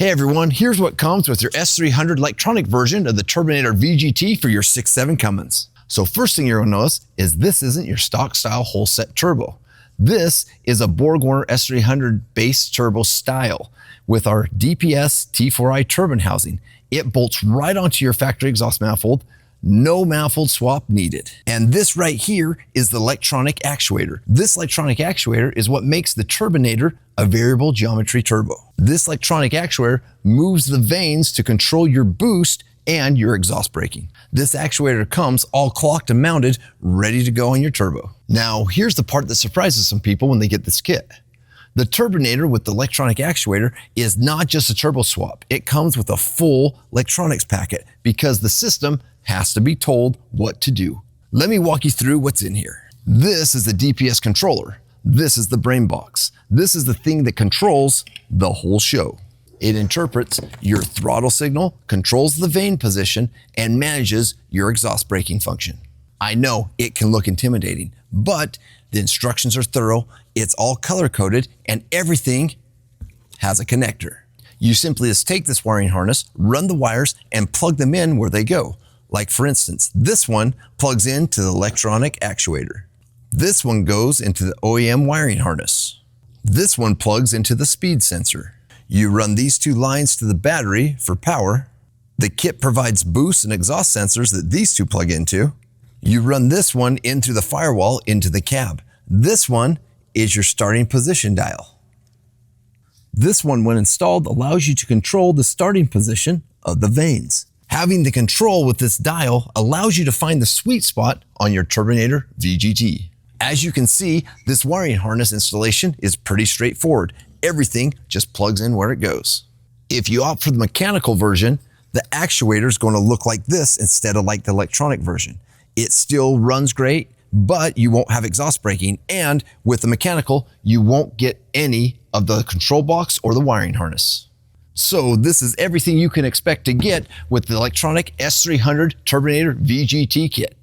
Hey everyone, here's what comes with your S300 electronic version of the Turbonator VGT for your 6.7 Cummins. So first thing you're going to notice is this isn't your stock style whole set turbo. This is a BorgWarner S300-based turbo style with our DPS T4i turbine housing. It bolts right onto your factory exhaust manifold. No manifold swap needed. And this right here is the electronic actuator. This electronic actuator is what makes the Turbonator a variable geometry turbo. This electronic actuator moves the vanes to control your boost and your exhaust braking. This actuator comes all clocked and mounted, ready to go on your turbo. Now, here's the part that surprises some people when they get this kit. The Turbonator with the electronic actuator is not just a turbo swap. It comes with a full electronics packet because the system has to be told what to do. Let me walk you through what's in here. This is the DPS controller. This is the brain box. This is the thing that controls the whole show. It interprets your throttle signal, controls the vane position, and manages your exhaust braking function. I know it can look intimidating, but the instructions are thorough, it's all color-coded, and everything has a connector. You simply just take this wiring harness, run the wires, and plug them in where they go. Like for instance, this one plugs into the electronic actuator. This one goes into the OEM wiring harness. This one plugs into the speed sensor. You run these two lines to the battery for power. The kit provides boost and exhaust sensors that these two plug into. You run this one into the firewall into the cab. This one is your starting position dial. This one, when installed, allows you to control the starting position of the vanes. Having the control with this dial allows you to find the sweet spot on your Turbonator VGT. As you can see, this wiring harness installation is pretty straightforward. Everything just plugs in where it goes. If you opt for the mechanical version, the actuator is going to look like this instead of like the electronic version. It still runs great, but you won't have exhaust braking, and with the mechanical, you won't get any of the control box or the wiring harness. So this is everything you can expect to get with the electronic S300 Turbonator VGT kit.